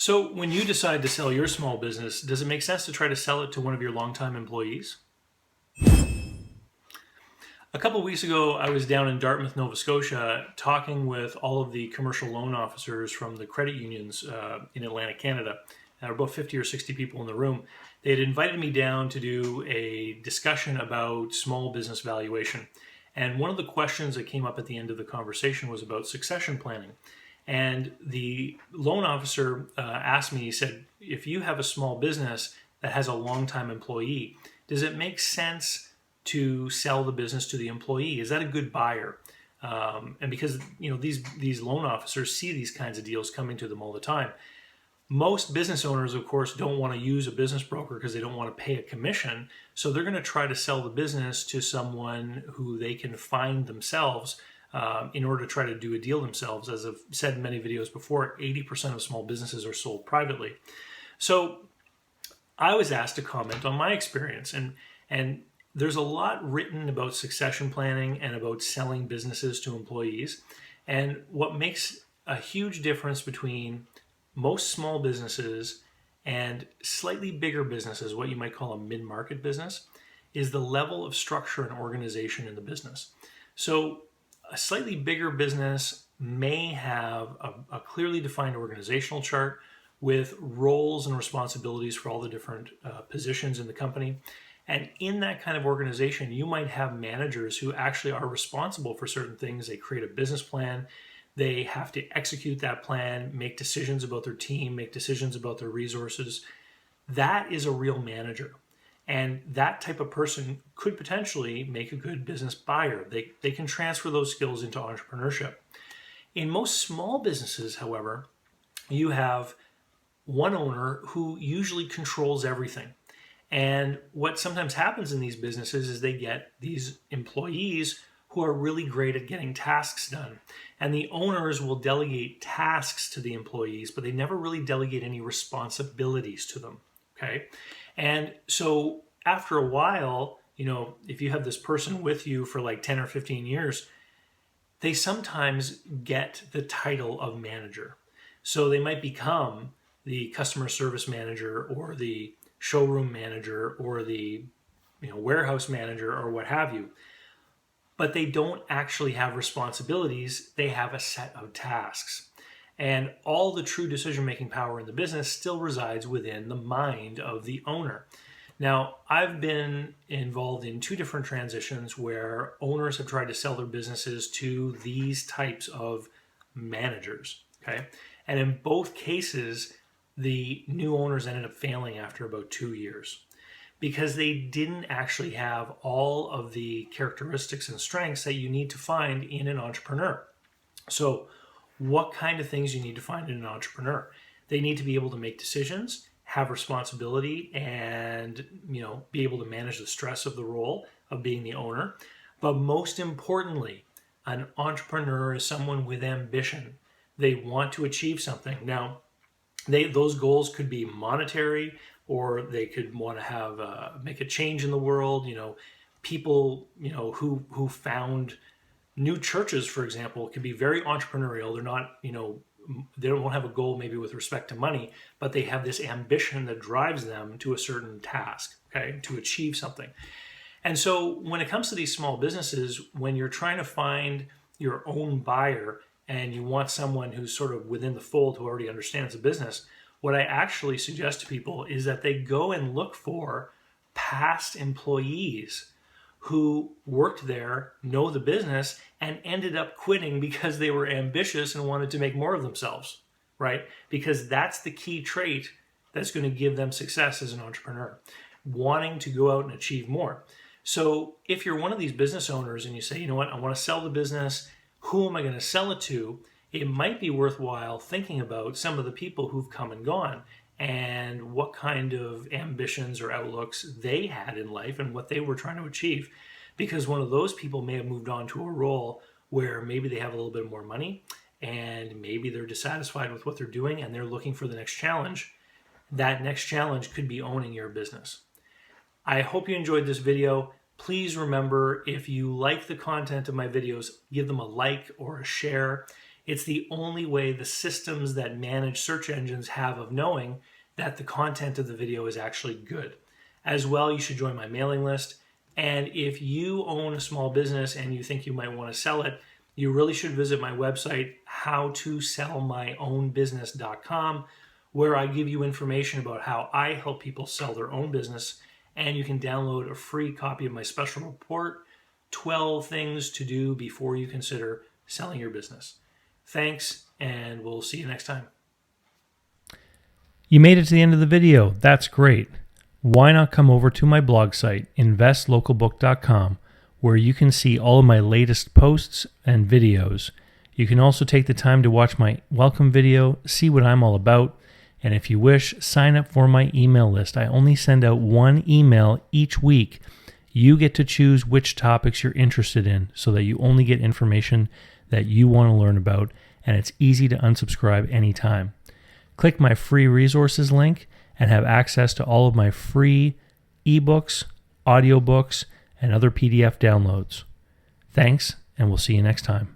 So when you decide to sell your small business, does it make sense to try to sell it to one of your longtime employees? A couple of weeks ago, I was down in Dartmouth, Nova Scotia, talking with all of the commercial loan officers from the credit unions in Atlantic, Canada. There were about 50 or 60 people in the room. They had invited me down to do a discussion about small business valuation. And one of the questions that came up at the end of the conversation was about succession planning. And the loan officer asked me, he said, if you have a small business that has a longtime employee, does it make sense to sell the business to the employee? Is that a good buyer? And because these loan officers see these kinds of deals coming to them all the time. Most business owners, of course, don't want to use a business broker because they don't want to pay a commission. So they're going to try to sell the business to someone who they can find themselves in order to try to do a deal themselves. As I've said in many videos before, 80% of small businesses are sold privately. So I was asked to comment on my experience, and there's a lot written about succession planning and about selling businesses to employees. And what makes a huge difference between most small businesses and slightly bigger businesses, what you might call a mid-market business, is the level of structure and organization in the business. So a slightly bigger business may have a clearly defined organizational chart with roles and responsibilities for all the different positions in the company. And in that kind of organization, you might have managers who actually are responsible for certain things. They create a business plan. They have to execute that plan, make decisions about their team, make decisions about their resources. That is a real manager. And that type of person could potentially make a good business buyer. They can transfer those skills into entrepreneurship. In most small businesses, however, you have one owner who usually controls everything. And what sometimes happens in these businesses is they get these employees who are really great at getting tasks done. And the owners will delegate tasks to the employees, but they never really delegate any responsibilities to them, okay? And so after a while, if you have this person with you for like 10 or 15 years, they sometimes get the title of manager. So they might become the customer service manager or the showroom manager or the warehouse manager or what have you. But they don't actually have responsibilities. They have a set of tasks. And all the true decision-making power in the business still resides within the mind of the owner. Now, I've been involved in two different transitions where owners have tried to sell their businesses to these types of managers, okay? And in both cases, the new owners ended up failing after about 2 years, because they didn't actually have all of the characteristics and strengths that you need to find in an entrepreneur. So what kind of things you need to find in an entrepreneur? They need to be able to make decisions, have responsibility, and be able to manage the stress of the role of being the owner. But most importantly, an entrepreneur is someone with ambition. They want to achieve something. Now, those goals could be monetary, or they could want to have make a change in the world. People who found new churches, for example, can be very entrepreneurial. They're not they don't have a goal maybe with respect to money, but they have this ambition that drives them to a certain task, okay, to achieve something. And so when it comes to these small businesses, when you're trying to find your own buyer and you want someone who's sort of within the fold who already understands the business, what I actually suggest to people is that they go and look for past employees who worked there, know the business, and ended up quitting because they were ambitious and wanted to make more of themselves, right? Because that's the key trait that's going to give them success as an entrepreneur, wanting to go out and achieve more. So if you're one of these business owners and you say, you know what, I want to sell the business, who am I going to sell it to? It might be worthwhile thinking about some of the people who've come and gone and what kind of ambitions or outlooks they had in life and what they were trying to achieve. Because one of those people may have moved on to a role where maybe they have a little bit more money and maybe they're dissatisfied with what they're doing and they're looking for the next challenge. That next challenge could be owning your business. I hope you enjoyed this video. Please remember, if you like the content of my videos, give them a like or a share. It's the only way the systems that manage search engines have of knowing that the content of the video is actually good. As well, you should join my mailing list. And if you own a small business and you think you might want to sell it, you really should visit my website, howtosellmyownbusiness.com, where I give you information about how I help people sell their own business. And you can download a free copy of my special report, 12 things to do before you consider selling your business. Thanks, and we'll see you next time. You made it to the end of the video. That's great. Why not come over to my blog site, investlocalbook.com, where you can see all of my latest posts and videos. You can also take the time to watch my welcome video, see what I'm all about, and if you wish, sign up for my email list. I only send out one email each week. You get to choose which topics you're interested in so that you only get information that you want to learn about, and it's easy to unsubscribe anytime. Click my free resources link and have access to all of my free ebooks, audiobooks, and other PDF downloads. Thanks, and we'll see you next time.